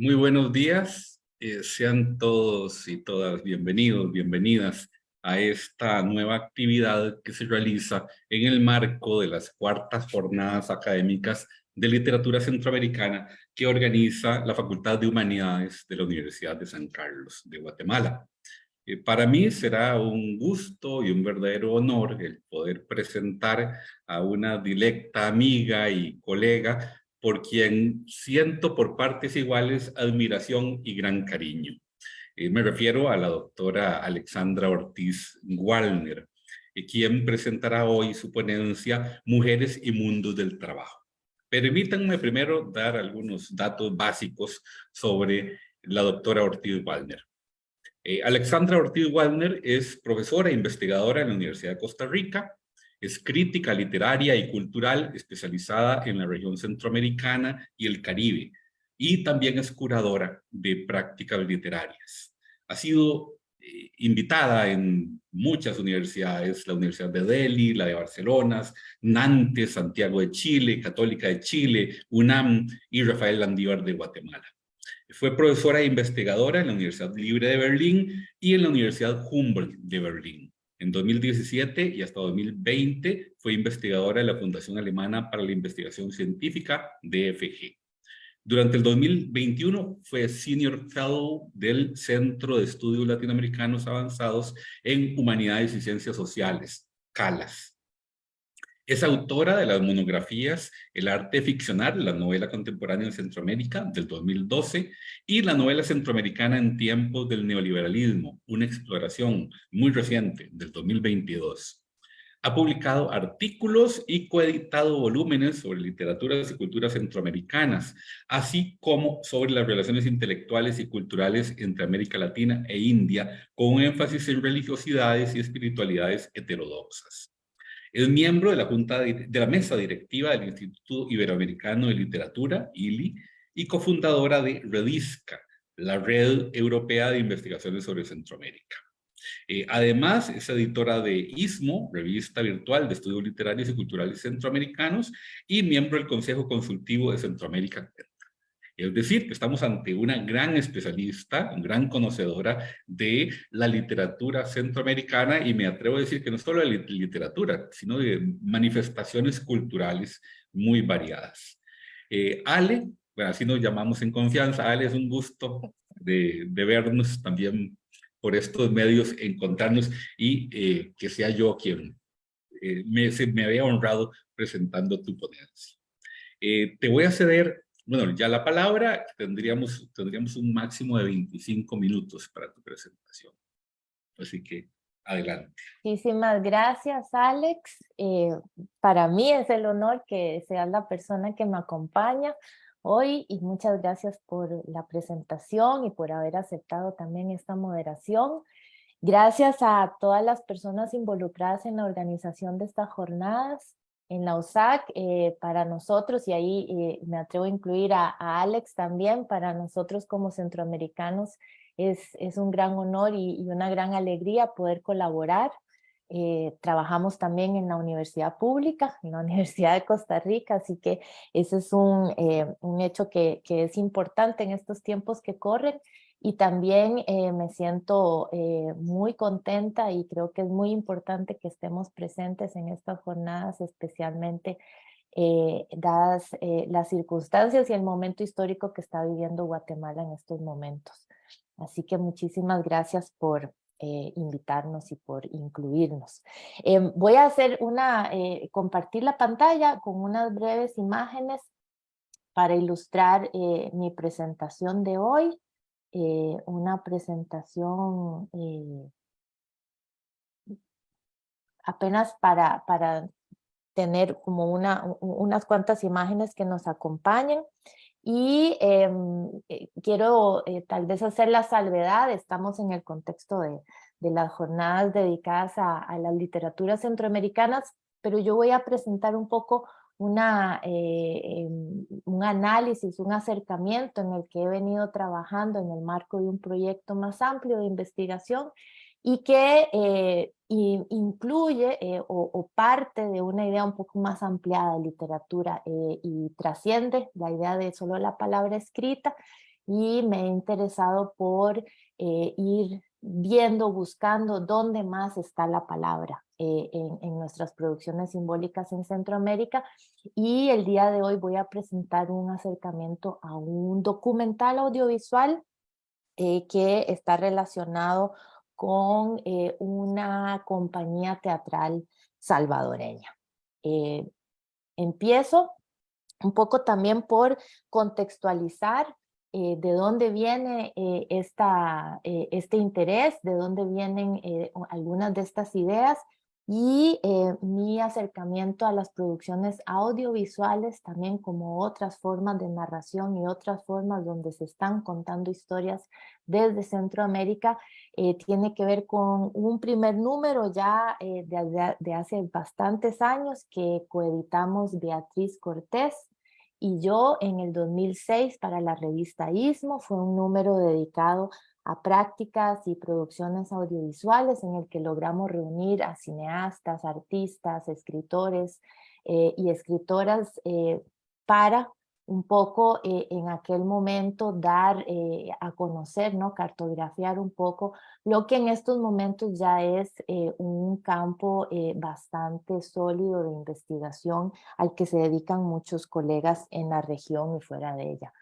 Muy buenos días, sean todos y todas bienvenidos, bienvenidas a esta nueva actividad que se realiza en el marco de las cuartas jornadas académicas de literatura centroamericana que organiza la Facultad de Humanidades de la Universidad de San Carlos de Guatemala. Para mí será un gusto y un verdadero honor el poder presentar a una directa amiga y colega por quien siento por partes iguales admiración y gran cariño. Me refiero a la doctora Alexandra Ortiz Wallner, quien presentará hoy su ponencia Mujeres y Mundos del Trabajo. Permítanme primero dar algunos datos básicos sobre la doctora Ortiz Wallner. Alexandra Ortiz Wallner es profesora e investigadora en la Universidad de Costa Rica, es crítica literaria y cultural especializada en la región centroamericana y el Caribe, y también es curadora de prácticas literarias. Ha sido invitada en muchas universidades, la Universidad de Delhi, la de Barcelona, Nantes, Santiago de Chile, Católica de Chile, UNAM y Rafael Landívar de Guatemala. Fue profesora e investigadora en la Universidad Libre de Berlín y en la Universidad Humboldt de Berlín. En 2017 y hasta 2020 fue investigadora de la Fundación Alemana para la Investigación Científica, DFG. Durante el 2021 fue Senior Fellow del Centro de Estudios Latinoamericanos Avanzados en Humanidades y Ciencias Sociales, CALAS. Es autora de las monografías El arte ficcional, la novela contemporánea en Centroamérica, del 2012, y la novela centroamericana en tiempos del neoliberalismo, una exploración muy reciente, del 2022. Ha publicado artículos y coeditado volúmenes sobre literaturas y culturas centroamericanas, así como sobre las relaciones intelectuales y culturales entre América Latina e India, con un énfasis en religiosidades y espiritualidades heterodoxas. Es miembro de la Junta de la Mesa Directiva del Instituto Iberoamericano de Literatura, ILI, y cofundadora de REDISCA, la Red Europea de Investigaciones sobre Centroamérica. Además, es editora de ISMO, Revista Virtual de Estudios Literarios y Culturales Centroamericanos, y miembro del Consejo Consultivo de Centroamérica. Es decir, que estamos ante una gran especialista, una gran conocedora de la literatura centroamericana, y me atrevo a decir que no solo de literatura, sino de manifestaciones culturales muy variadas. Ale, bueno, así nos llamamos en confianza. Ale, es un gusto de vernos también por estos medios, encontrarnos, y que sea yo quien me había honrado presentando tu ponencia. Te voy a ceder, bueno, ya la palabra. Tendríamos un máximo de 25 minutos para tu presentación. Así que, adelante. Muchísimas gracias, Alex. Para mí es el honor que seas la persona que me acompaña hoy, y muchas gracias por la presentación y por haber aceptado también esta moderación. Gracias a todas las personas involucradas en la organización de estas jornadas, en la USAC, para nosotros, y ahí me atrevo a incluir a Alex también, para nosotros como centroamericanos es un gran honor y una gran alegría poder colaborar. Trabajamos también en la universidad pública, en la Universidad de Costa Rica, así que ese es un hecho que es importante en estos tiempos que corren. Y también me siento muy contenta, y creo que es muy importante que estemos presentes en estas jornadas, especialmente dadas las circunstancias y el momento histórico que está viviendo Guatemala en estos momentos. Así que muchísimas gracias por invitarnos y por incluirnos. Voy a hacer compartir la pantalla con unas breves imágenes para ilustrar mi presentación de hoy. Una presentación apenas para tener como unas cuantas imágenes que nos acompañen. Y quiero tal vez hacer la salvedad. Estamos en el contexto de las jornadas dedicadas a las literaturas centroamericanas, pero yo voy a presentar un poco un análisis, un acercamiento en el que he venido trabajando en el marco de un proyecto más amplio de investigación, y que incluye o parte de una idea un poco más ampliada de literatura, y trasciende la idea de solo la palabra escrita, y me he interesado por ir viendo, buscando dónde más está la palabra en nuestras producciones simbólicas en Centroamérica. Y el día de hoy voy a presentar un acercamiento a un documental audiovisual que está relacionado con una compañía teatral salvadoreña. Empiezo un poco también por contextualizar de dónde viene este interés, de dónde vienen algunas de estas ideas y mi acercamiento a las producciones audiovisuales también como otras formas de narración y otras formas donde se están contando historias desde Centroamérica tiene que ver con un primer número ya de hace bastantes años que coeditamos Beatriz Cortés y yo en el 2006 para la revista Istmo. Fue un número dedicado a prácticas y producciones audiovisuales en el que logramos reunir a cineastas, artistas, escritores y escritoras para un poco en aquel momento dar a conocer, ¿no? Cartografiar un poco lo que en estos momentos ya es un campo bastante sólido de investigación al que se dedican muchos colegas en la región y fuera de ella.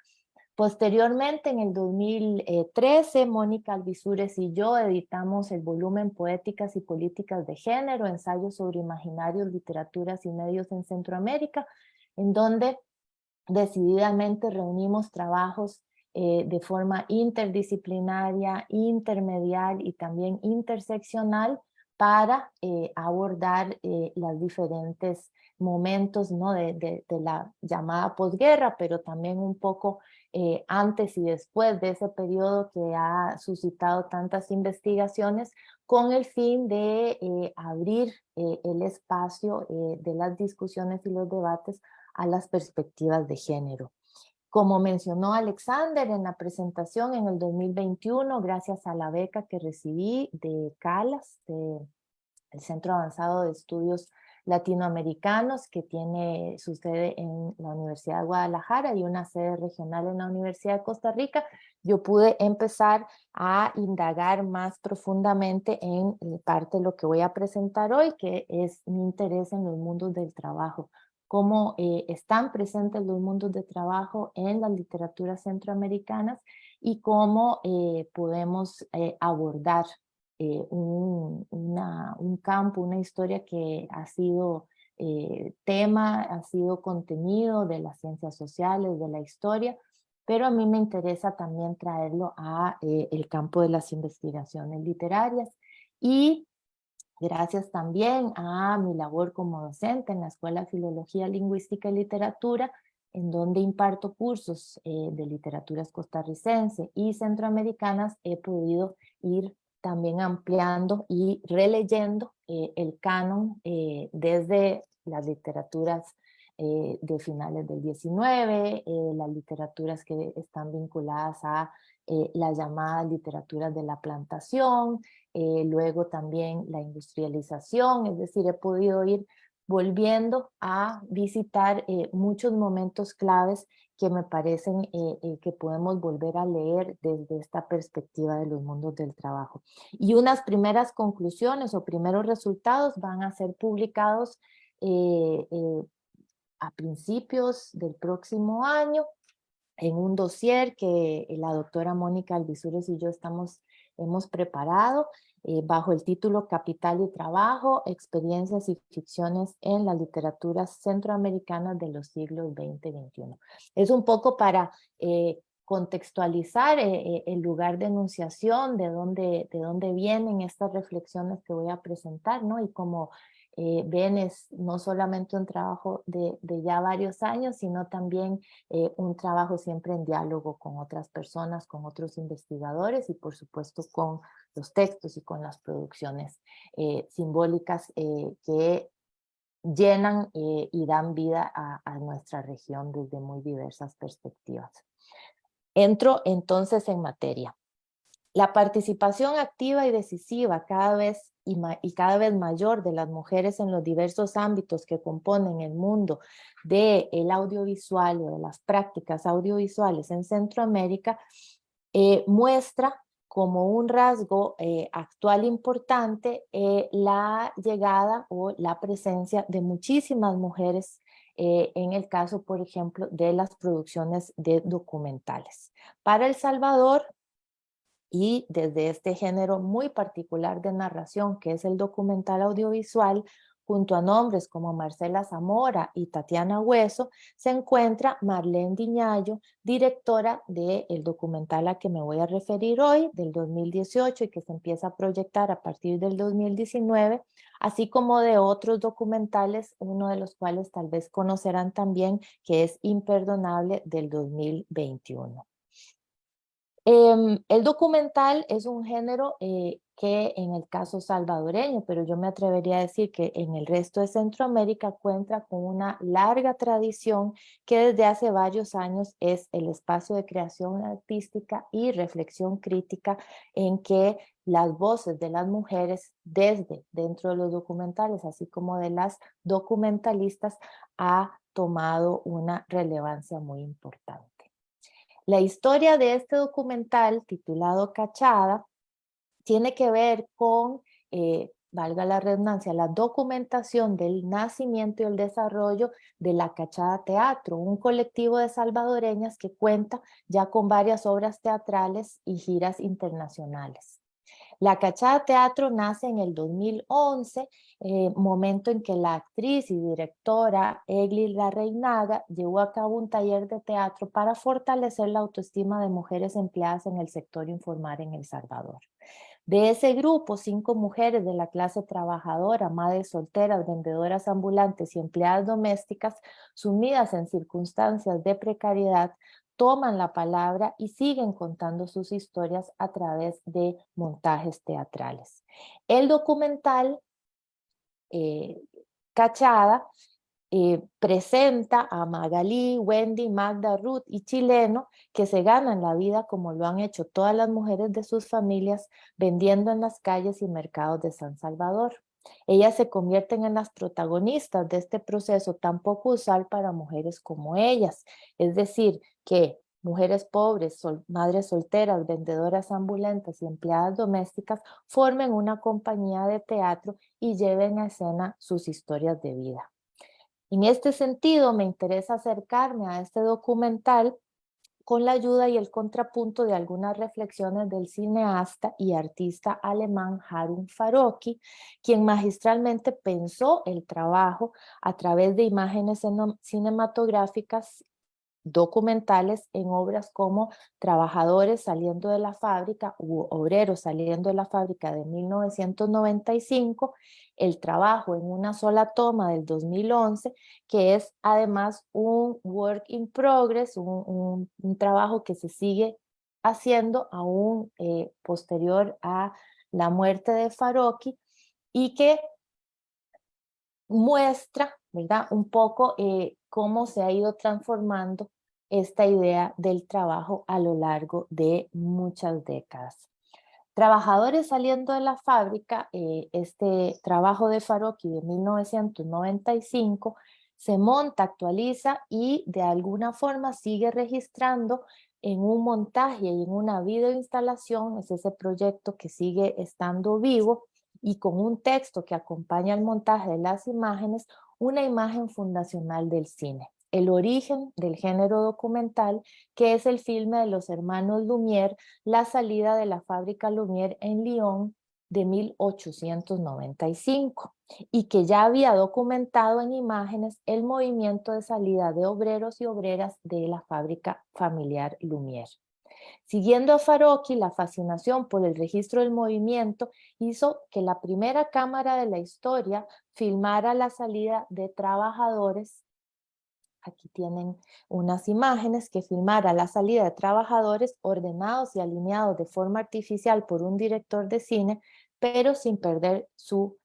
Posteriormente, en el 2013, Mónica Alvisures y yo editamos el volumen Poéticas y Políticas de Género, ensayos sobre imaginarios, literaturas y medios en Centroamérica, en donde decididamente reunimos trabajos de forma interdisciplinaria, intermedial y también interseccional para abordar los diferentes momentos, ¿no? de la llamada posguerra, pero también un poco antes y después de ese periodo que ha suscitado tantas investigaciones con el fin de abrir el espacio de las discusiones y los debates a las perspectivas de género. Como mencionó Alexander en la presentación en el 2021, gracias a la beca que recibí de CALAS, del Centro Avanzado de Estudios Latinoamericanos, que tiene su sede en la Universidad de Guadalajara y una sede regional en la Universidad de Costa Rica, yo pude empezar a indagar más profundamente en parte de lo que voy a presentar hoy, que es mi interés en los mundos del trabajo, cómo están presentes los mundos de trabajo en las literaturas centroamericanas y cómo podemos abordar un campo, una historia que ha sido tema, ha sido contenido de las ciencias sociales, de la historia, pero a mí me interesa también traerlo a el campo de las investigaciones literarias y gracias también a mi labor como docente en la Escuela de Filología, Lingüística y Literatura, en donde imparto cursos de literaturas costarricense y centroamericanas, he podido ir también ampliando y releyendo el canon desde las literaturas de finales del 19, las literaturas que están vinculadas a las llamadas literaturas de la plantación, luego también la industrialización, es decir, he podido ir volviendo a visitar muchos momentos claves que me parecen que podemos volver a leer desde esta perspectiva de los mundos del trabajo. Y unas primeras conclusiones o primeros resultados van a ser publicados a principios del próximo año en un dossier que la doctora Mónica Alvisures y yo hemos preparado bajo el título Capital y Trabajo, experiencias y ficciones en las literaturas centroamericanas de los siglos XX y XXI. Es un poco para contextualizar el lugar de enunciación, de dónde vienen estas reflexiones que voy a presentar, ¿no? Y como ven, es no solamente un trabajo de ya varios años, sino también un trabajo siempre en diálogo con otras personas, con otros investigadores y por supuesto con los textos y con las producciones simbólicas que llenan y dan vida a nuestra región desde muy diversas perspectivas. Entro entonces en materia. La participación activa y decisiva cada vez y cada vez mayor de las mujeres en los diversos ámbitos que componen el mundo del audiovisual o de las prácticas audiovisuales en Centroamérica, muestra como un rasgo actual importante la llegada o la presencia de muchísimas mujeres en el caso, por ejemplo, de las producciones de documentales. Para El Salvador, y desde este género muy particular de narración, que es el documental audiovisual, junto a nombres como Marcela Zamora y Tatiana Hueso, se encuentra Marlene Diñayo, directora del documental a que me voy a referir hoy, del 2018, y que se empieza a proyectar a partir del 2019, así como de otros documentales, uno de los cuales tal vez conocerán también, que es Imperdonable, del 2021. El documental es un género que en el caso salvadoreño, pero yo me atrevería a decir que en el resto de Centroamérica cuenta con una larga tradición que desde hace varios años es el espacio de creación artística y reflexión crítica en que las voces de las mujeres desde dentro de los documentales, así como de las documentalistas, ha tomado una relevancia muy importante. La historia de este documental titulado Cachada tiene que ver con, valga la redundancia, la documentación del nacimiento y el desarrollo de la Cachada Teatro, un colectivo de salvadoreñas que cuenta ya con varias obras teatrales y giras internacionales. La Cachada Teatro nace en el 2011, momento en que la actriz y directora Egli Larreinaga llevó a cabo un taller de teatro para fortalecer la autoestima de mujeres empleadas en el sector informal en El Salvador. De ese grupo, 5 mujeres de la clase trabajadora, madres solteras, vendedoras ambulantes y empleadas domésticas, sumidas en circunstancias de precariedad, toman la palabra y siguen contando sus historias a través de montajes teatrales. El documental Cachada presenta a Magalí, Wendy, Magda, Ruth y Chileno que se ganan la vida como lo han hecho todas las mujeres de sus familias vendiendo en las calles y mercados de San Salvador. Ellas se convierten en las protagonistas de este proceso tan poco usual para mujeres como ellas, es decir, que mujeres pobres, madres solteras, vendedoras ambulantes y empleadas domésticas formen una compañía de teatro y lleven a escena sus historias de vida. En este sentido, me interesa acercarme a este documental con la ayuda y el contrapunto de algunas reflexiones del cineasta y artista alemán Harun Farocki, quien magistralmente pensó el trabajo a través de imágenes cinematográficas documentales en obras como Trabajadores saliendo de la fábrica u Obreros saliendo de la fábrica de 1995, El trabajo en una sola toma del 2011, que es además un work in progress, un trabajo que se sigue haciendo aún posterior a la muerte de Farocki y que muestra, ¿verdad? Un poco cómo se ha ido transformando esta idea del trabajo a lo largo de muchas décadas. Trabajadores saliendo de la fábrica, este trabajo de Farocki de 1995 se monta, actualiza y de alguna forma sigue registrando en un montaje y en una videoinstalación, es ese proyecto que sigue estando vivo, y con un texto que acompaña el montaje de las imágenes, una imagen fundacional del cine. El origen del género documental, que es el filme de los hermanos Lumière, La salida de la fábrica Lumière en Lyon de 1895, y que ya había documentado en imágenes el movimiento de salida de obreros y obreras de la fábrica familiar Lumière. Siguiendo a Farocki, la fascinación por el registro del movimiento hizo que la primera cámara de la historia filmara la salida de trabajadores. Aquí tienen unas imágenes que filmara la salida de trabajadores ordenados y alineados de forma artificial por un director de cine, pero sin perder su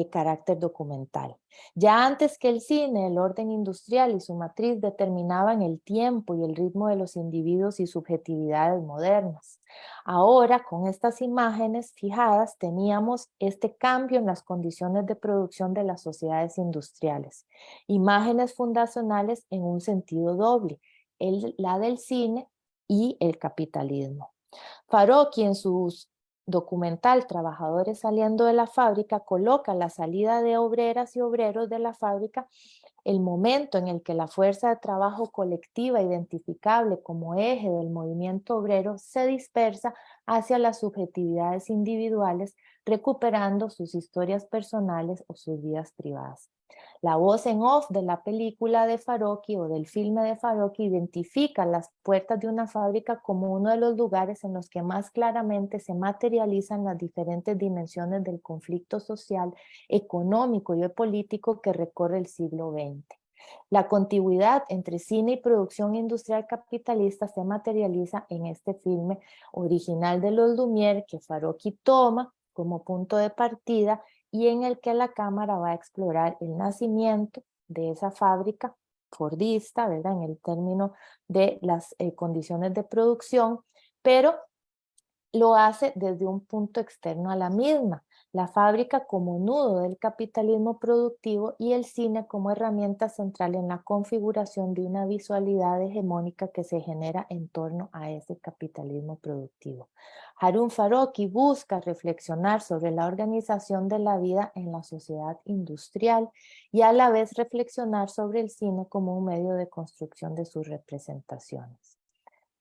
carácter documental. Ya antes que el cine, el orden industrial y su matriz determinaban el tiempo y el ritmo de los individuos y subjetividades modernas. Ahora, con estas imágenes fijadas, teníamos este cambio en las condiciones de producción de las sociedades industriales. Imágenes fundacionales en un sentido doble, la del cine y el capitalismo. Farocchi en su documental Trabajadores saliendo de la fábrica coloca la salida de obreras y obreros de la fábrica, el momento en el que la fuerza de trabajo colectiva identificable como eje del movimiento obrero se dispersa hacia las subjetividades individuales, recuperando sus historias personales o sus vidas privadas. La voz en off de la película de Farocchi o del filme de Farocchi identifica las puertas de una fábrica como uno de los lugares en los que más claramente se materializan las diferentes dimensiones del conflicto social, económico y político que recorre el siglo XX. La contigüidad entre cine y producción industrial capitalista se materializa en este filme original de los Lumière que Farocchi toma como punto de partida y en el que la cámara va a explorar el nacimiento de esa fábrica fordista, ¿verdad? En el término de las condiciones de producción, pero lo hace desde un punto externo a la misma, la fábrica como nudo del capitalismo productivo y el cine como herramienta central en la configuración de una visualidad hegemónica que se genera en torno a ese capitalismo productivo. Harun Farocchi busca reflexionar sobre la organización de la vida en la sociedad industrial y a la vez reflexionar sobre el cine como un medio de construcción de sus representaciones.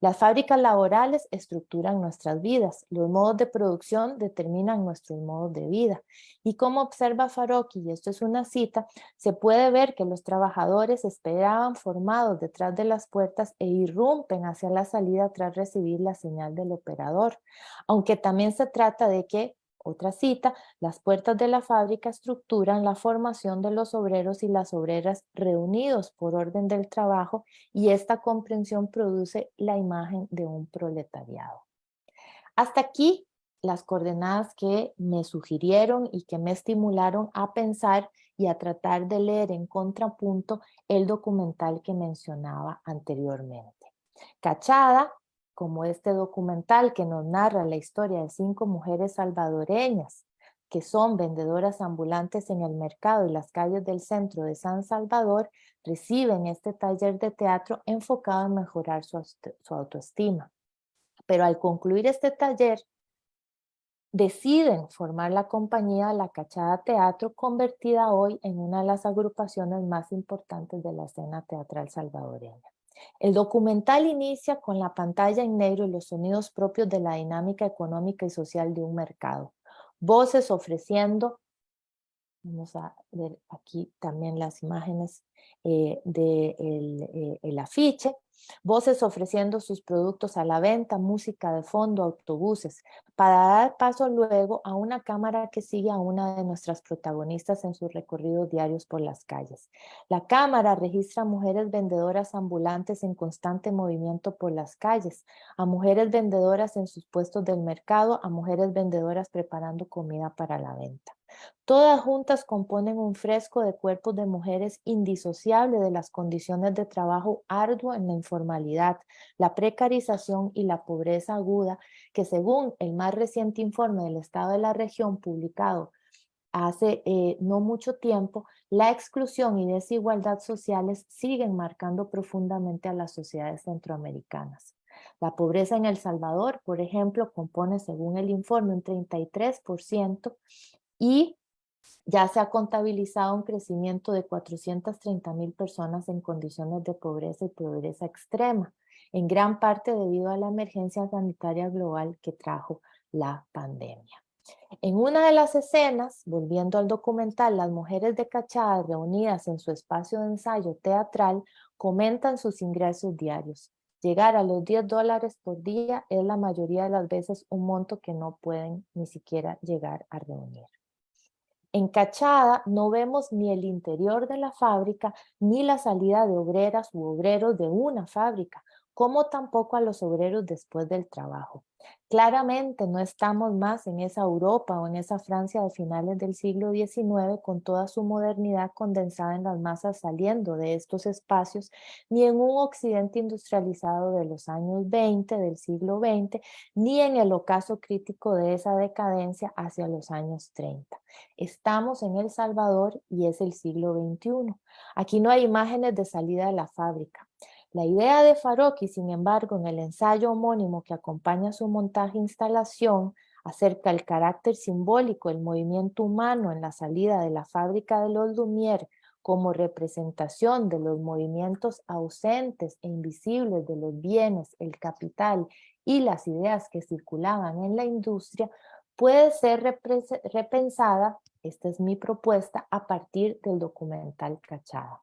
Las fábricas laborales estructuran nuestras vidas, los modos de producción determinan nuestros modos de vida. Y como observa Farocchi, y esto es una cita, se puede ver que los trabajadores esperaban formados detrás de las puertas e irrumpen hacia la salida tras recibir la señal del operador. Aunque también se trata de que, otra cita, las puertas de la fábrica estructuran la formación de los obreros y las obreras reunidos por orden del trabajo y esta comprensión produce la imagen de un proletariado. Hasta aquí las coordenadas que me sugirieron y que me estimularon a pensar y a tratar de leer en contrapunto el documental que mencionaba anteriormente. Cachada, como este documental que nos narra la historia de 5 mujeres salvadoreñas que son vendedoras ambulantes en el mercado y las calles del centro de San Salvador, reciben este taller de teatro enfocado en mejorar su autoestima. Pero al concluir este taller, deciden formar la compañía La Cachada Teatro, convertida hoy en una de las agrupaciones más importantes de la escena teatral salvadoreña. El documental inicia con la pantalla en negro y los sonidos propios de la dinámica económica y social de un mercado. Voces ofreciendo. Vamos a ver aquí también las imágenes del afiche. Voces ofreciendo sus productos a la venta, música de fondo, autobuses, para dar paso luego a una cámara que sigue a una de nuestras protagonistas en sus recorridos diarios por las calles. La cámara registra a mujeres vendedoras ambulantes en constante movimiento por las calles, a mujeres vendedoras en sus puestos del mercado, a mujeres vendedoras preparando comida para la venta. Todas juntas componen un fresco de cuerpos de mujeres indisociable de las condiciones de trabajo arduo en la informalidad, la precarización y la pobreza aguda que según el más reciente informe del Estado de la Región publicado hace no mucho tiempo, la exclusión y desigualdad sociales siguen marcando profundamente a las sociedades centroamericanas. La pobreza en El Salvador, por ejemplo, compone según el informe un 33% y ya se ha contabilizado un crecimiento de 430,000 personas en condiciones de pobreza y pobreza extrema, en gran parte debido a la emergencia sanitaria global que trajo la pandemia. En una de las escenas, volviendo al documental, las mujeres de Cachada reunidas en su espacio de ensayo teatral comentan sus ingresos diarios. Llegar a los $10 por día es la mayoría de las veces un monto que no pueden ni siquiera llegar a reunir. En Cachada no vemos ni el interior de la fábrica ni la salida de obreras u obreros de una fábrica. como tampoco a los obreros después del trabajo. Claramente no estamos más en esa Europa o en esa Francia de finales del siglo XIX con toda su modernidad condensada en las masas saliendo de estos espacios, ni en un occidente industrializado de los años 20 del siglo XX, ni en el ocaso crítico de esa decadencia hacia los años 30. Estamos en El Salvador y es el siglo XXI. Aquí no hay imágenes de salida de la fábrica. La idea de Farocki, sin embargo, en el ensayo homónimo que acompaña su montaje e instalación, acerca del carácter simbólico del movimiento humano en la salida de la fábrica de los Lumière como representación de los movimientos ausentes e invisibles de los bienes, el capital y las ideas que circulaban en la industria, puede ser repensada, esta es mi propuesta, a partir del documental Cachada.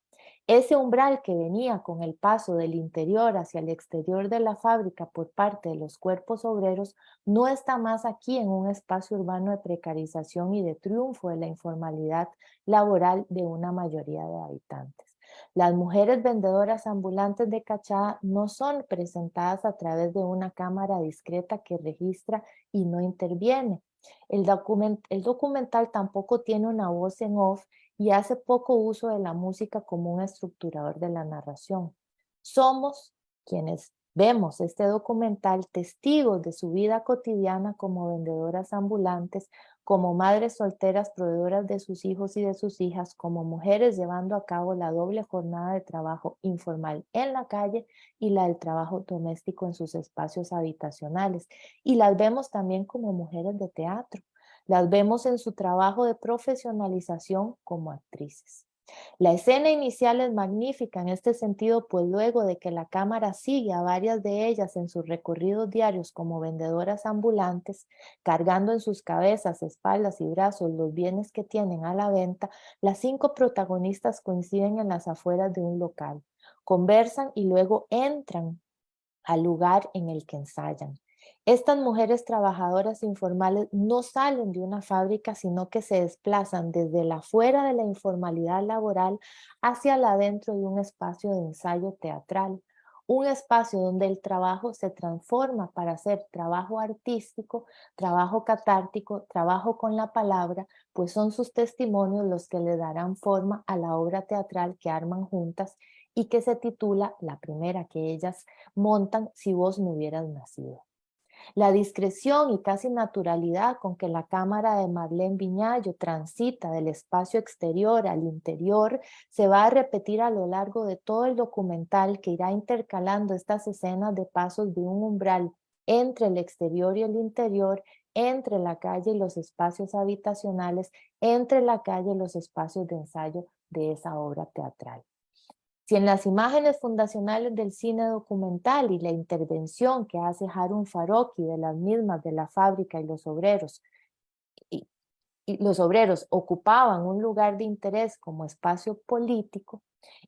Ese umbral que venía con el paso del interior hacia el exterior de la fábrica por parte de los cuerpos obreros no está más aquí en un espacio urbano de precarización y de triunfo de la informalidad laboral de una mayoría de habitantes. Las mujeres vendedoras ambulantes de Cachada no son presentadas a través de una cámara discreta que registra y no interviene. El documental tampoco tiene una voz en off y hace poco uso de la música como un estructurador de la narración. Somos quienes vemos este documental testigos de su vida cotidiana como vendedoras ambulantes, como madres solteras proveedoras de sus hijos y de sus hijas, como mujeres llevando a cabo la doble jornada de trabajo informal en la calle y la del trabajo doméstico en sus espacios habitacionales. Y las vemos también como mujeres de teatro. Las vemos en su trabajo de profesionalización como actrices. La escena inicial es magnífica en este sentido, pues luego de que la cámara sigue a varias de ellas en sus recorridos diarios como vendedoras ambulantes, cargando en sus cabezas, espaldas y brazos los bienes que tienen a la venta, las 5 protagonistas coinciden en las afueras de un local, conversan y luego entran al lugar en el que ensayan. Estas mujeres trabajadoras informales no salen de una fábrica, sino que se desplazan desde la fuera de la informalidad laboral hacia la dentro de un espacio de ensayo teatral, un espacio donde el trabajo se transforma para ser trabajo artístico, trabajo catártico, trabajo con la palabra, pues son sus testimonios los que le darán forma a la obra teatral que arman juntas y que se titula, la primera que ellas montan, Si vos no hubieras nacido. La discreción y casi naturalidad con que la cámara de Marlene Viñallo transita del espacio exterior al interior se va a repetir a lo largo de todo el documental, que irá intercalando estas escenas de pasos de un umbral entre el exterior y el interior, entre la calle y los espacios habitacionales, entre la calle y los espacios de ensayo de esa obra teatral. Si en las imágenes fundacionales del cine documental y la intervención que hace Harun Farocki de las mismas de la fábrica y, y los obreros ocupaban un lugar de interés como espacio político,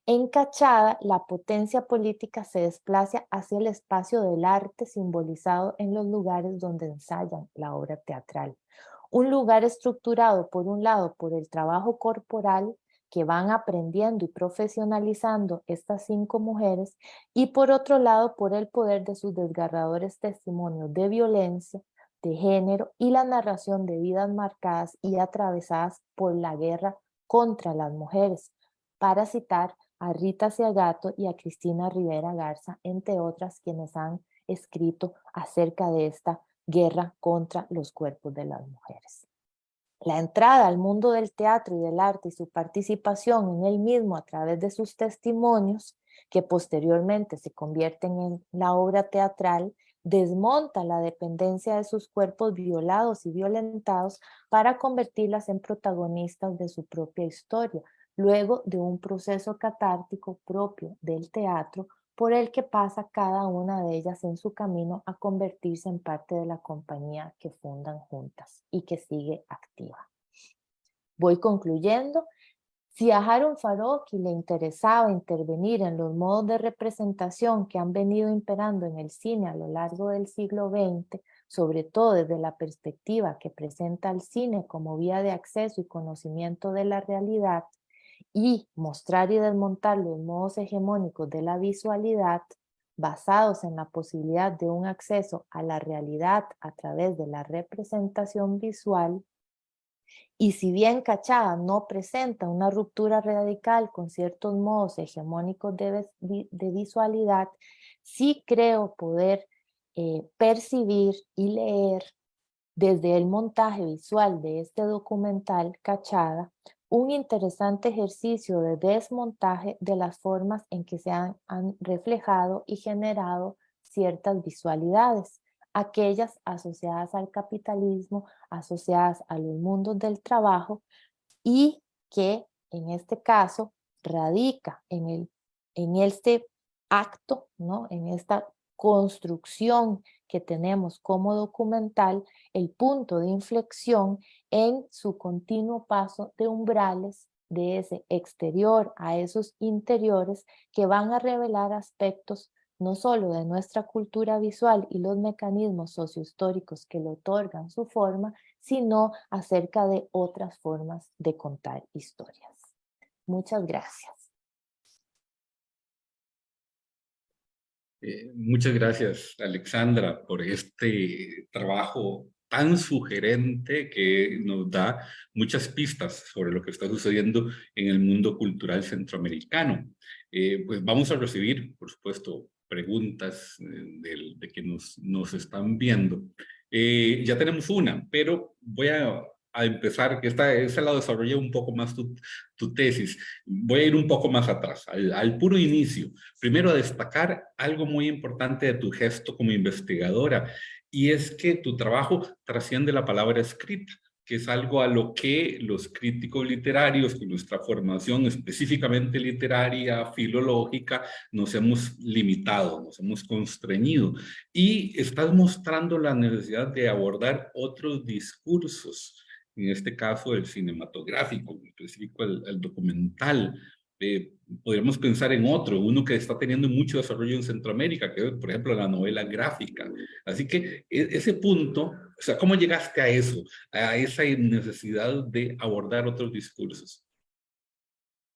en Cachada la potencia política se desplaza hacia el espacio del arte simbolizado en los lugares donde ensayan la obra teatral. Un lugar estructurado por un lado por el trabajo corporal que van aprendiendo y profesionalizando estas 5 mujeres y por otro lado por el poder de sus desgarradores testimonios de violencia, de género y la narración de vidas marcadas y atravesadas por la guerra contra las mujeres, para citar a Rita Seagato y a Cristina Rivera Garza, entre otras quienes han escrito acerca de esta guerra contra los cuerpos de las mujeres. La entrada al mundo del teatro y del arte y su participación en él mismo a través de sus testimonios, que posteriormente se convierten en la obra teatral, desmonta la dependencia de sus cuerpos violados y violentados para convertirlas en protagonistas de su propia historia, luego de un proceso catártico propio del teatro por el que pasa cada una de ellas en su camino a convertirse en parte de la compañía que fundan juntas y que sigue activa. Voy concluyendo. Si a Harun Farocki le interesaba intervenir en los modos de representación que han venido imperando en el cine a lo largo del siglo XX, sobre todo desde la perspectiva que presenta al cine como vía de acceso y conocimiento de la realidad, y mostrar y desmontar los modos hegemónicos de la visualidad, basados en la posibilidad de un acceso a la realidad a través de la representación visual. Y si bien Cachada no presenta una ruptura radical con ciertos modos hegemónicos de visualidad, sí creo poder percibir y leer desde el montaje visual de este documental Cachada un interesante ejercicio de desmontaje de las formas en que se han reflejado y generado ciertas visualidades, aquellas asociadas al capitalismo, asociadas a los mundos del trabajo y que en este caso radica en este acto, ¿no? En esta construcción que tenemos como documental, el punto de inflexión en su continuo paso de umbrales de ese exterior a esos interiores que van a revelar aspectos no solo de nuestra cultura visual y los mecanismos sociohistóricos que le otorgan su forma, sino acerca de otras formas de contar historias. Muchas gracias. Muchas gracias, Alexandra, por este trabajo tan sugerente que nos da muchas pistas sobre lo que está sucediendo en el mundo cultural centroamericano. Pues vamos a recibir, por supuesto, preguntas de que nos están viendo. Ya tenemos una, pero voy a empezar, que esa la desarrollé un poco más tu tesis. Voy a ir un poco más atrás, al puro inicio. Primero, a destacar algo muy importante de tu gesto como investigadora, y es que tu trabajo trasciende la palabra escrita, que es algo a lo que los críticos literarios, con nuestra formación específicamente literaria, filológica, nos hemos limitado, nos hemos constreñido. Y estás mostrando la necesidad de abordar otros discursos, en este caso el cinematográfico, en específico el documental. Podríamos pensar en otro, uno que está teniendo mucho desarrollo en Centroamérica, que es, por ejemplo, la novela gráfica. Así que ese punto, o sea, ¿cómo llegaste a eso, a esa necesidad de abordar otros discursos?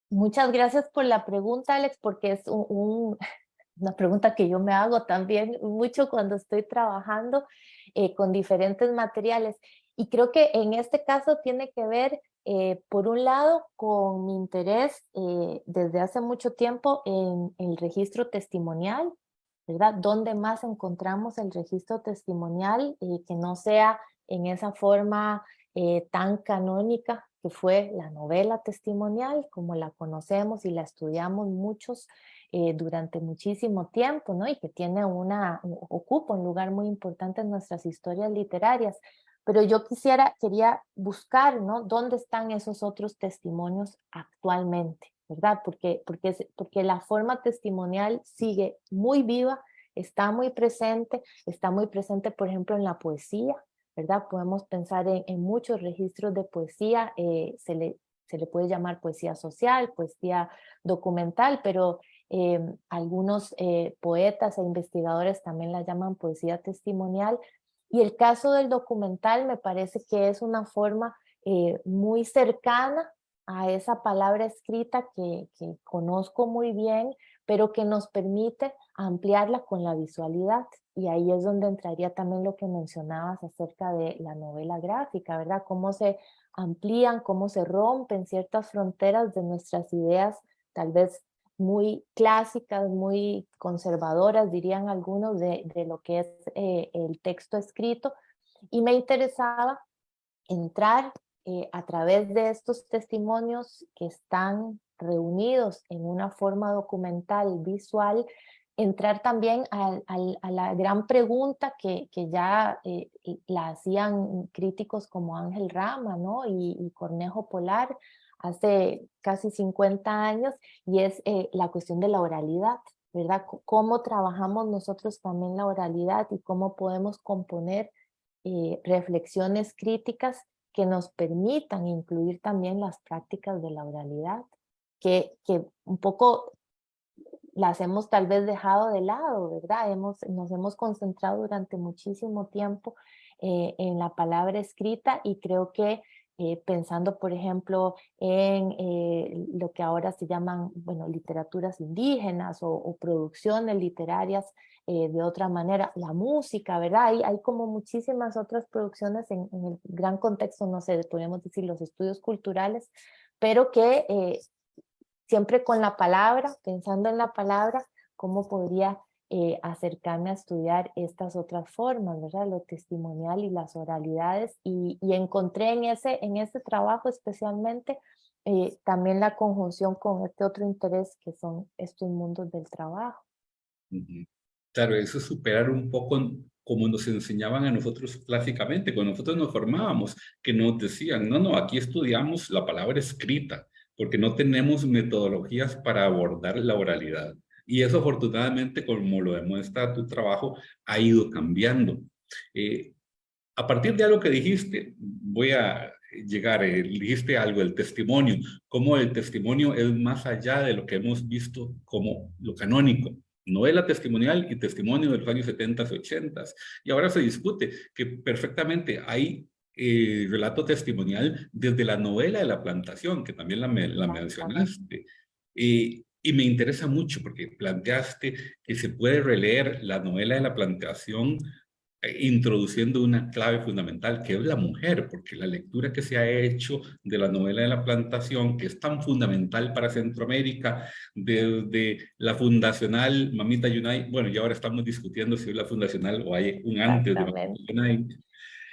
Muchas gracias por la pregunta, Alex, porque es una pregunta que yo me hago también mucho cuando estoy trabajando con diferentes materiales. Y creo que en este caso tiene que ver, por un lado, con mi interés desde hace mucho tiempo en el registro testimonial, ¿verdad? ¿Dónde más encontramos el registro testimonial que no sea en esa forma tan canónica que fue la novela testimonial, como la conocemos y la estudiamos muchos durante muchísimo tiempo, ¿no? Y que ocupa un lugar muy importante en nuestras historias literarias. Pero yo quería buscar, ¿no? ¿Dónde están esos otros testimonios actualmente? ¿Verdad? Porque la forma testimonial sigue muy viva, está muy presente, por ejemplo, en la poesía, ¿verdad? Podemos pensar en muchos registros de poesía, se le puede llamar poesía social, poesía documental, pero algunos poetas e investigadores también la llaman poesía testimonial. Y el caso del documental me parece que es una forma muy cercana a esa palabra escrita que conozco muy bien, pero que nos permite ampliarla con la visualidad. Y ahí es donde entraría también lo que mencionabas acerca de la novela gráfica, ¿verdad? Cómo se amplían, cómo se rompen ciertas fronteras de nuestras ideas, tal vez muy clásicas, muy conservadoras, dirían algunos, de lo que es el texto escrito. Y me interesaba entrar a través de estos testimonios que están reunidos en una forma documental, visual, entrar también a la gran pregunta que ya la hacían críticos como Ángel Rama, ¿no? Y Cornejo Polar hace casi 50 años, y es la cuestión de la oralidad, ¿verdad? Cómo trabajamos nosotros también la oralidad y cómo podemos componer reflexiones críticas que nos permitan incluir también las prácticas de la oralidad, que un poco las hemos tal vez dejado de lado, ¿verdad? Nos hemos concentrado durante muchísimo tiempo en la palabra escrita, y creo que pensando, por ejemplo, en lo que ahora se llaman, bueno, literaturas indígenas o producciones literarias de otra manera, la música, ¿verdad? Hay como muchísimas otras producciones en el gran contexto, no sé, podríamos decir los estudios culturales, pero que siempre con la palabra, pensando en la palabra, cómo podría acercarme a estudiar estas otras formas, ¿verdad? Lo testimonial y las oralidades. Y encontré en ese trabajo especialmente también la conjunción con este otro interés que son estos mundos del trabajo. Ujú. Claro, eso es superar un poco como nos enseñaban a nosotros clásicamente, cuando nosotros nos formábamos, que nos decían, no, no, aquí estudiamos la palabra escrita, porque no tenemos metodologías para abordar la oralidad. Y eso afortunadamente, como lo demuestra tu trabajo, ha ido cambiando. Eh, a partir de algo que dijiste, voy a llegar, dijiste algo, el testimonio, cómo el testimonio es más allá de lo que hemos visto como lo canónico. Novela testimonial y testimonio de los años 70, 80. Y ahora se discute que perfectamente hay relato testimonial desde la novela de la plantación, que también la Exactamente. mencionaste. Y me interesa mucho porque planteaste que se puede releer la novela de la plantación introduciendo una clave fundamental que es la mujer, porque la lectura que se ha hecho de la novela de la plantación, que es tan fundamental para Centroamérica, desde la fundacional Mamita Yunay, bueno, y ahora estamos discutiendo si es la fundacional o hay un antes de Mamita Exactamente.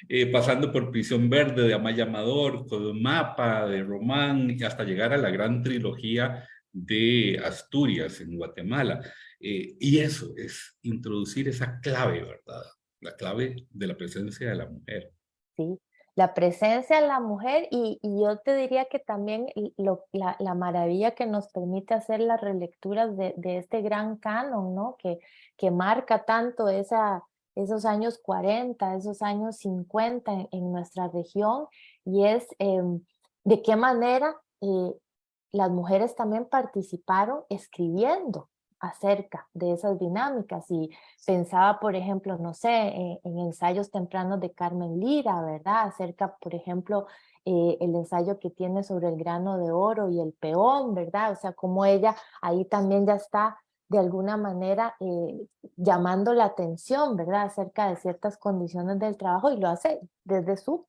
Yunay, pasando por Prisión Verde de Amaya Amador, con Mapa de Román, y hasta llegar a la gran trilogía de Asturias en Guatemala. Y eso es introducir esa clave, ¿verdad? La clave de la presencia de la mujer. Sí, la presencia de la mujer y yo te diría que también la maravilla que nos permite hacer las relecturas de este gran canon, ¿no? Que marca tanto esos años 40, esos años 50 en nuestra región y es de qué manera las mujeres también participaron escribiendo acerca de esas dinámicas y pensaba, por ejemplo, no sé, en ensayos tempranos de Carmen Lira, ¿verdad? Acerca, por ejemplo, el ensayo que tiene sobre el grano de oro y el peón, ¿verdad? O sea, como ella ahí también ya está de alguna manera llamando la atención, ¿verdad? Acerca de ciertas condiciones del trabajo y lo hace desde su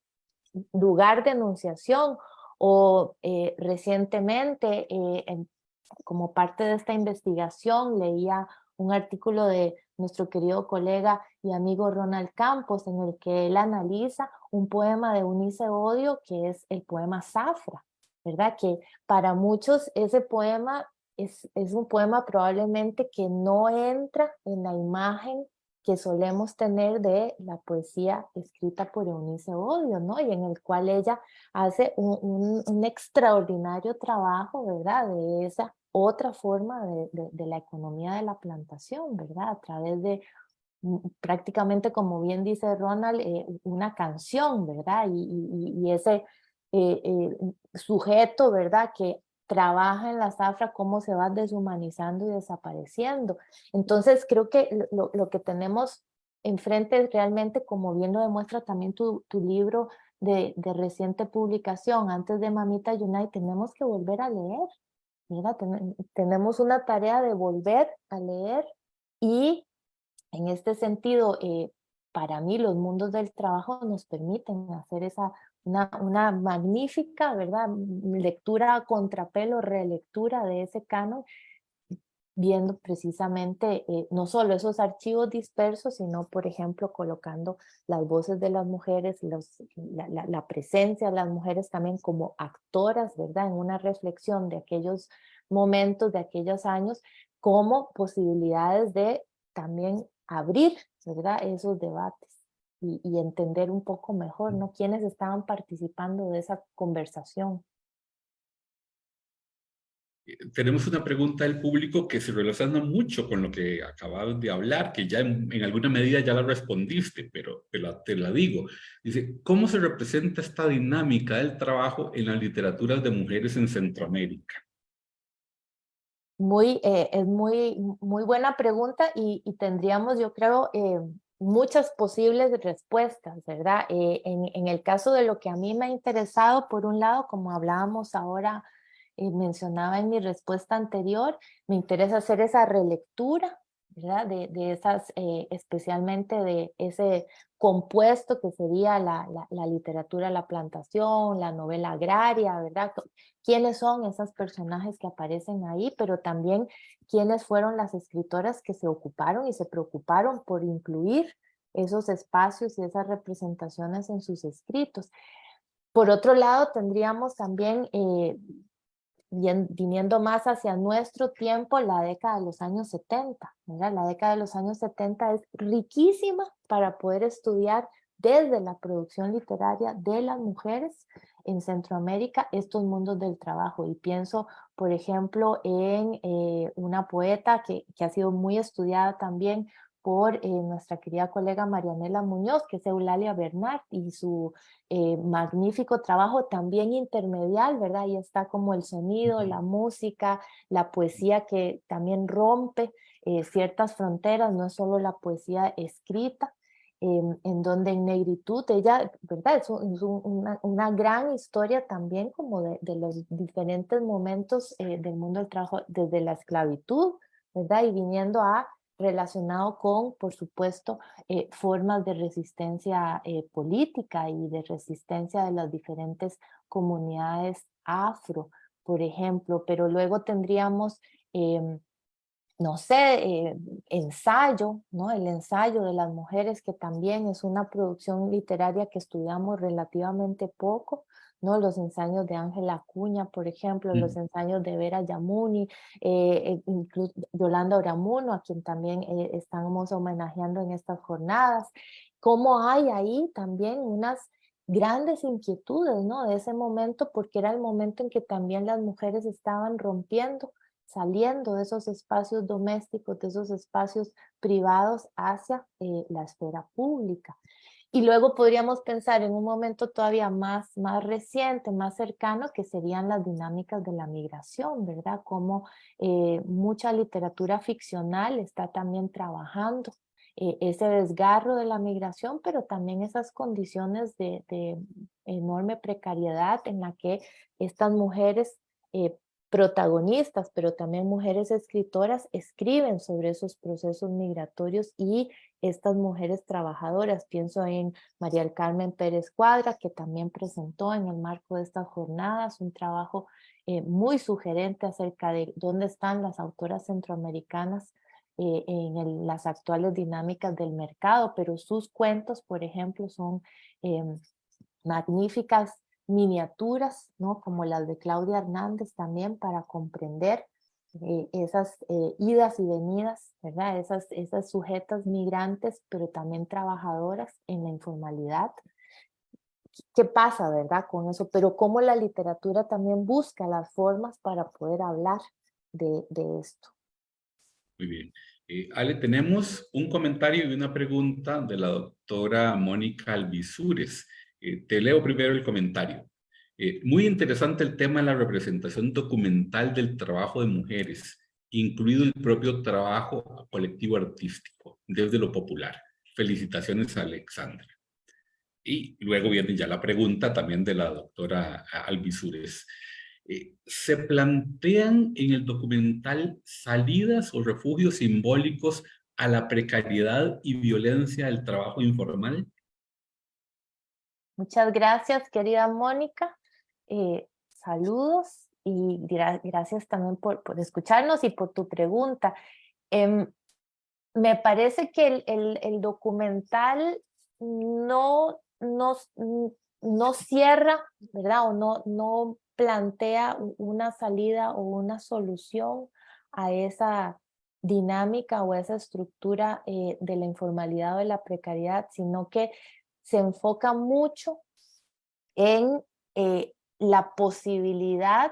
lugar de enunciación o recientemente como parte de esta investigación leía un artículo de nuestro querido colega y amigo Ronald Campos en el que él analiza un poema de Eunice Odio que es el poema Zafra, ¿verdad? Que para muchos ese poema es un poema probablemente que no entra en la imagen que solemos tener de la poesía escrita por Eunice Odio, ¿no? Y en el cual ella hace un extraordinario trabajo, ¿verdad? De esa otra forma de la economía de la plantación, ¿verdad? A través de prácticamente, como bien dice Ronald, una canción, ¿verdad? Y ese sujeto, ¿verdad? Que trabaja en la zafra, cómo se va deshumanizando y desapareciendo. Entonces, creo que lo que tenemos enfrente es realmente, como bien lo demuestra también tu libro de reciente publicación, antes de Mamita Yunay, tenemos que volver a leer, ¿verdad? Tenemos una tarea de volver a leer y en este sentido, para mí los mundos del trabajo nos permiten hacer una magnífica, ¿verdad? Lectura a contrapelo, relectura de ese canon, viendo precisamente no solo esos archivos dispersos, sino, por ejemplo, colocando las voces de las mujeres, la presencia de las mujeres también como actoras, ¿verdad? En una reflexión de aquellos momentos, de aquellos años, como posibilidades de también abrir, ¿verdad? Esos debates y entender un poco mejor, ¿no? Quiénes estaban participando de esa conversación. Tenemos una pregunta del público que se relaciona mucho con lo que acabas de hablar, que ya en alguna medida ya la respondiste, pero te la digo. Dice, ¿cómo se representa esta dinámica del trabajo en las literaturas de mujeres en Centroamérica? Es muy buena pregunta y tendríamos, yo creo, muchas posibles respuestas, ¿verdad? En el caso de lo que a mí me ha interesado, por un lado, como hablábamos ahora, mencionaba en mi respuesta anterior, me interesa hacer esa relectura, ¿verdad? De esas, especialmente de ese compuesto que sería la literatura, la plantación, la novela agraria, ¿verdad? ¿Quiénes son esos personajes que aparecen ahí? Pero también quiénes fueron las escritoras que se ocuparon y se preocuparon por incluir esos espacios y esas representaciones en sus escritos. Por otro lado, tendríamos también, viniendo más hacia nuestro tiempo, la década de los años 70, ¿verdad? La década de los años 70 es riquísima para poder estudiar desde la producción literaria de las mujeres en Centroamérica estos mundos del trabajo. Y pienso, por ejemplo, en una poeta que ha sido muy estudiada también por nuestra querida colega Marianela Muñoz, que es Eulalia Bernard, y su magnífico trabajo también intermedial, ¿verdad? Ahí está como el sonido, la música, la poesía que también rompe ciertas fronteras, no es solo la poesía escrita, en donde en negritud ella, ¿verdad? Una gran historia también como de los diferentes momentos del mundo del trabajo, desde la esclavitud, ¿verdad? Y viniendo a relacionado con, por supuesto, formas de resistencia política y de resistencia de las diferentes comunidades afro, por ejemplo, pero luego tendríamos, no sé, ensayo, ¿no? El ensayo de las mujeres, que también es una producción literaria que estudiamos relativamente poco, ¿no? Los ensayos de Ángela Acuña, por ejemplo, los ensayos de Vera Yamuni, incluso Yolanda Oramuno, a quien también estamos homenajeando en estas jornadas. Cómo hay ahí también unas grandes inquietudes, ¿no? De ese momento, porque era el momento en que también las mujeres estaban rompiendo, saliendo de esos espacios domésticos, de esos espacios privados hacia la esfera pública. Y luego podríamos pensar en un momento todavía más reciente, más cercano, que serían las dinámicas de la migración, ¿verdad? Como mucha literatura ficcional está también trabajando ese desgarro de la migración, pero también esas condiciones de enorme precariedad en la que estas mujeres protagonistas, pero también mujeres escritoras, escriben sobre esos procesos migratorios, y estas mujeres trabajadoras. Pienso en María del Carmen Pérez Cuadra, que también presentó en el marco de estas jornadas un trabajo muy sugerente acerca de dónde están las autoras centroamericanas en las actuales dinámicas del mercado, pero sus cuentos, por ejemplo, son magníficas miniaturas, ¿no? Como las de Claudia Hernández también, para comprender esas idas y venidas, ¿verdad? Esas sujetas migrantes, pero también trabajadoras en la informalidad. ¿Qué pasa, verdad, con eso? Pero cómo la literatura también busca las formas para poder hablar de esto. Muy bien. Ale, tenemos un comentario y una pregunta de la doctora Mónica Alvisures. Te leo primero el comentario. Muy interesante el tema de la representación documental del trabajo de mujeres, incluido el propio trabajo colectivo artístico, desde lo popular. Felicitaciones, Alexandra. Y luego viene ya la pregunta también de la doctora Alvisures. ¿Se plantean en el documental salidas o refugios simbólicos a la precariedad y violencia del trabajo informal? Muchas gracias, querida Mónica. Saludos y gracias también por escucharnos y por tu pregunta. Em, Me parece que el documental no, no, no cierra, ¿verdad? O no plantea una salida o una solución a esa dinámica o a esa estructura de la informalidad o de la precariedad, sino que se enfoca mucho en la posibilidad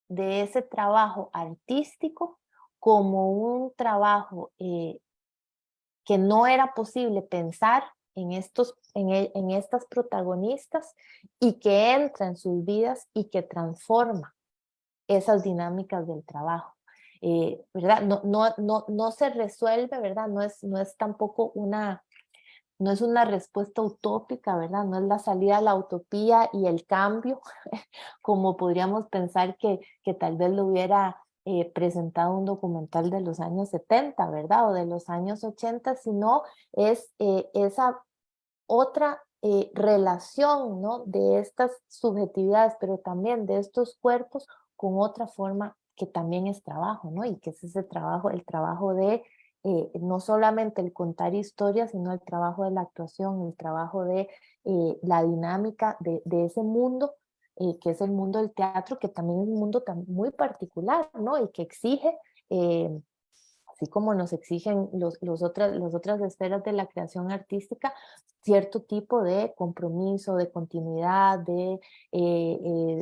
de ese trabajo artístico como un trabajo que no era posible pensar en estas protagonistas, y que entra en sus vidas y que transforma esas dinámicas del trabajo. ¿Verdad? No se resuelve, ¿verdad? No es tampoco no es una respuesta utópica, ¿verdad? No es la salida a la utopía y el cambio, como podríamos pensar que tal vez lo hubiera presentado un documental de los años 70, ¿verdad? O de los años 80, sino es esa otra relación, ¿no? De estas subjetividades, pero también de estos cuerpos con otra forma que también es trabajo, ¿no? Y que es ese trabajo, el trabajo de no solamente el contar historias, sino el trabajo de la actuación, el trabajo de la dinámica de ese mundo, que es el mundo del teatro, que también es un mundo muy particular, ¿no? Y que exige eh, así como nos exigen las otras esferas de la creación artística, cierto tipo de compromiso, de continuidad, de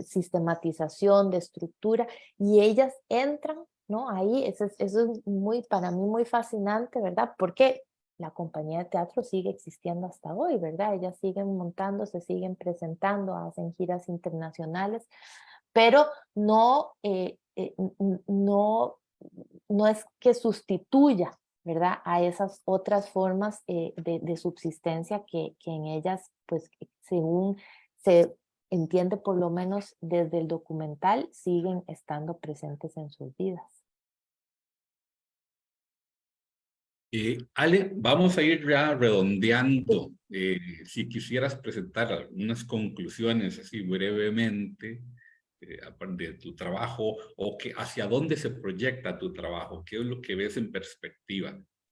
sistematización, de estructura, y ellas entran, ¿no? Ahí, eso es muy, para mí muy fascinante, ¿verdad? Porque la compañía de teatro sigue existiendo hasta hoy, ¿verdad? Ellas siguen montando, se siguen presentando, hacen giras internacionales, pero no, no no es que sustituya, ¿verdad? A esas otras formas de subsistencia que en ellas, pues, según se entiende por lo menos desde el documental, siguen estando presentes en sus vidas. Ale, vamos a ir ya Sí. redondeando. Si quisieras presentar algunas conclusiones así brevemente de tu trabajo o que hacia dónde se proyecta tu trabajo, qué es lo que ves en perspectiva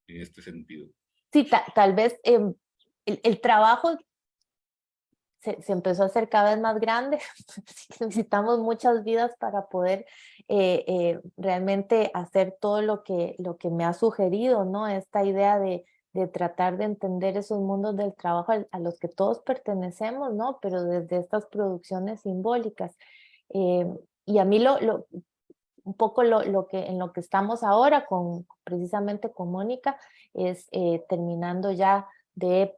en este sentido. Sí, tal vez el trabajo se empezó a hacer cada vez más grande. Necesitamos muchas vidas para poder realmente hacer todo lo que me ha sugerido, ¿no? Esta idea de tratar de entender esos mundos del trabajo a los que todos pertenecemos, ¿no? Pero desde estas producciones simbólicas. Eh, y a mí un poco en lo que estamos ahora, precisamente con Mónica, es terminando ya de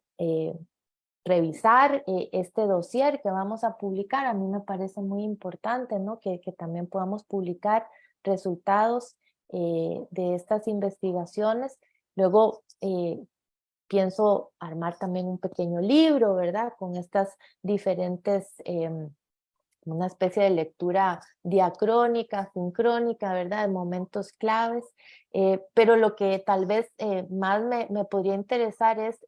revisar este dossier que vamos a publicar. A mí me parece muy importante, ¿no? Que también podamos publicar resultados de estas investigaciones. Luego pienso armar también un pequeño libro, ¿verdad? Con estas diferentes, una especie de lectura diacrónica, sincrónica, ¿verdad? De momentos claves. Pero lo que tal vez más me podría interesar es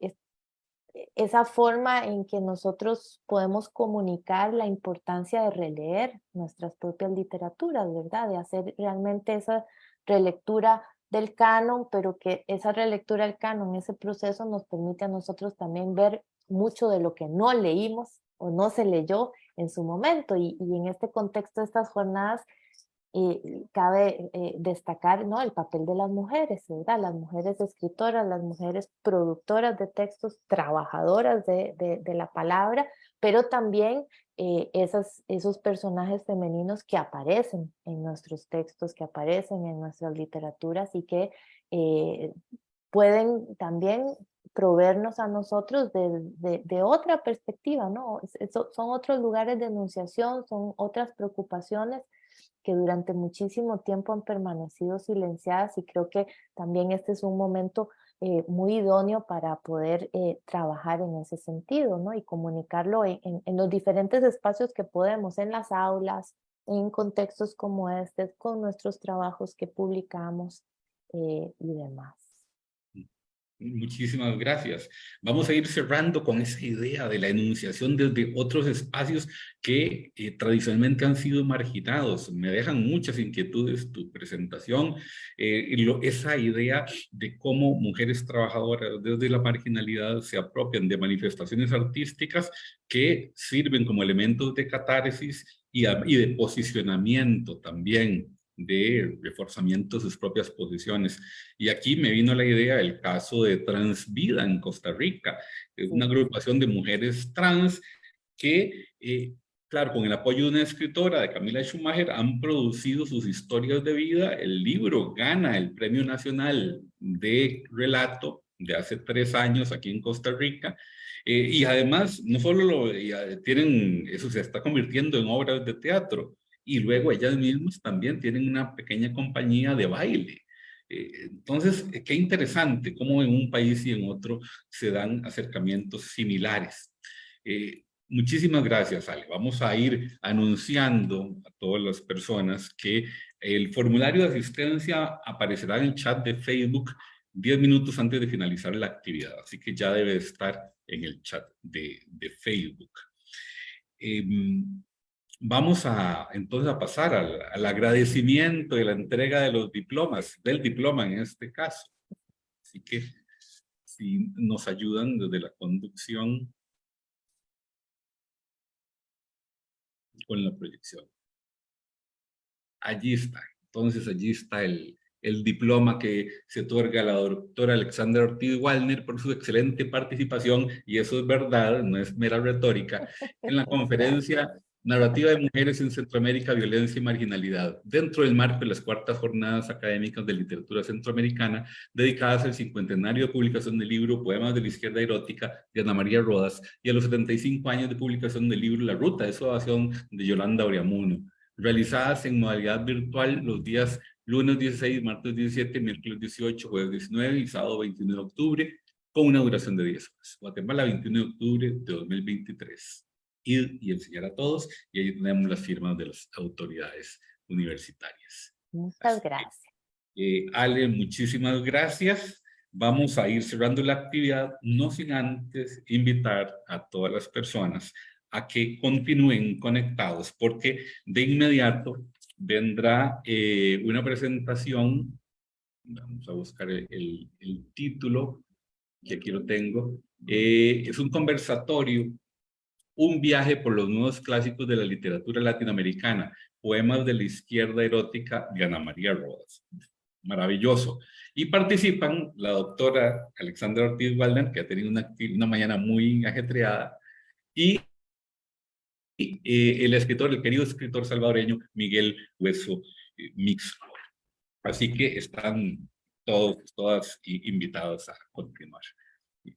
esa forma en que nosotros podemos comunicar la importancia de releer nuestras propias literaturas, ¿verdad? De hacer realmente esa relectura del canon, pero que esa relectura del canon, ese proceso nos permite a nosotros también ver mucho de lo que no leímos o no se leyó en su momento. Y en este contexto de estas jornadas, cabe destacar, ¿no? El papel de las mujeres, ¿verdad? Las mujeres escritoras, las mujeres productoras de textos, trabajadoras de la palabra, pero también esos personajes femeninos que aparecen en nuestros textos, que aparecen en nuestras literaturas y que eh, pueden también proveernos a nosotros de otra perspectiva, ¿no? Son otros lugares de enunciación, son otras preocupaciones que durante muchísimo tiempo han permanecido silenciadas, y creo que también este es un momento muy idóneo para poder trabajar en ese sentido, ¿no? Y comunicarlo en los diferentes espacios que podemos, en las aulas, en contextos como este, con nuestros trabajos que publicamos y demás. Muchísimas gracias. Vamos a ir cerrando con esa idea de la enunciación desde otros espacios que tradicionalmente han sido marginados. Me dejan muchas inquietudes tu presentación, esa idea de cómo mujeres trabajadoras desde la marginalidad se apropian de manifestaciones artísticas que sirven como elementos de catarsis y de posicionamiento también, de reforzamiento de sus propias posiciones. Y aquí me vino la idea del caso de Transvida en Costa Rica, es una Sí. agrupación de mujeres trans que, claro, con el apoyo de una escritora, de Camila Schumacher, han producido sus historias de vida. El libro gana el Premio Nacional de Relato de hace 3 años aquí en Costa Rica. Y además, no solo tienen, eso se está convirtiendo en obras de teatro, y luego ellas mismas también tienen una pequeña compañía de baile Entonces, qué interesante cómo en un país y en otro se dan acercamientos similares. Muchísimas gracias, Ale. Vamos a ir anunciando a todas las personas que el formulario de asistencia aparecerá en el chat de Facebook 10 minutos antes de finalizar la actividad, así que ya debe estar en el chat de Facebook. Vamos entonces a pasar al agradecimiento y la entrega de los diplomas, del diploma en este caso. Así que si nos ayudan desde la conducción con la proyección. Allí está. Entonces allí está el diploma que se otorga a la doctora Alexandra Ortiz Wallner por su excelente participación, y eso es verdad, no es mera retórica, en la conferencia Narrativa de Mujeres en Centroamérica, Violencia y Marginalidad, dentro del marco de las cuartas jornadas académicas de literatura centroamericana, dedicadas al cincuentenario de publicación del libro Poemas de la Izquierda Erótica de Ana María Rodas y a los 75 años de publicación del libro La Ruta de Suavación de Yolanda Oriamuno, realizadas en modalidad virtual los días lunes 16, martes 17, miércoles 18, jueves 19 y sábado 21 de octubre, con una duración de 10 horas. Guatemala, 21 de octubre de 2023. Ir y enseñar a todos, y ahí tenemos las firmas de las autoridades universitarias. Muchas gracias. Ale, muchísimas gracias. Vamos a ir cerrando la actividad, no sin antes invitar a todas las personas a que continúen conectados, porque de inmediato vendrá una presentación. Vamos a buscar el título, que aquí lo tengo. Es un conversatorio, un viaje por los nuevos clásicos de la literatura latinoamericana, poemas de la izquierda erótica de Ana María Rodas. Maravilloso. Y participan la doctora Alexandra Ortiz Waldner, que ha tenido una mañana muy ajetreada, y el escritor, el querido escritor salvadoreño Miguel Hueso Mixo. Así que están todas invitados a continuar.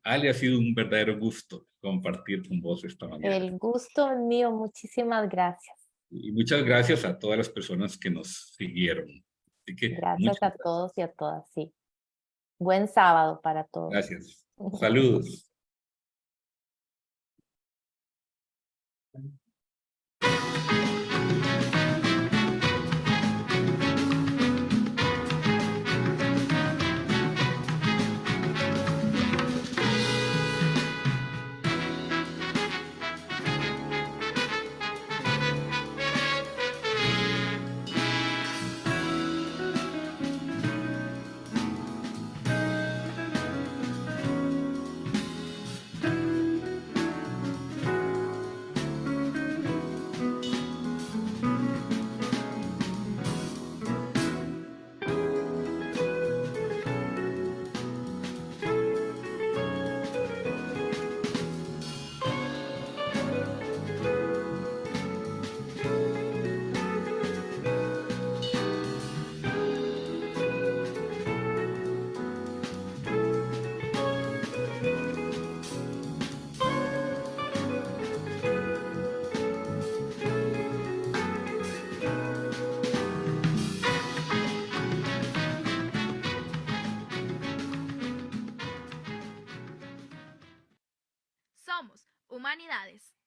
Ale, ha sido un verdadero gusto compartir con vos esta mañana. El gusto es mío, muchísimas gracias. Y muchas gracias a todas las personas que nos siguieron. Así que Gracias a todos y a todas, sí. Buen sábado para todos. Gracias. Saludos. Somos Humanidades.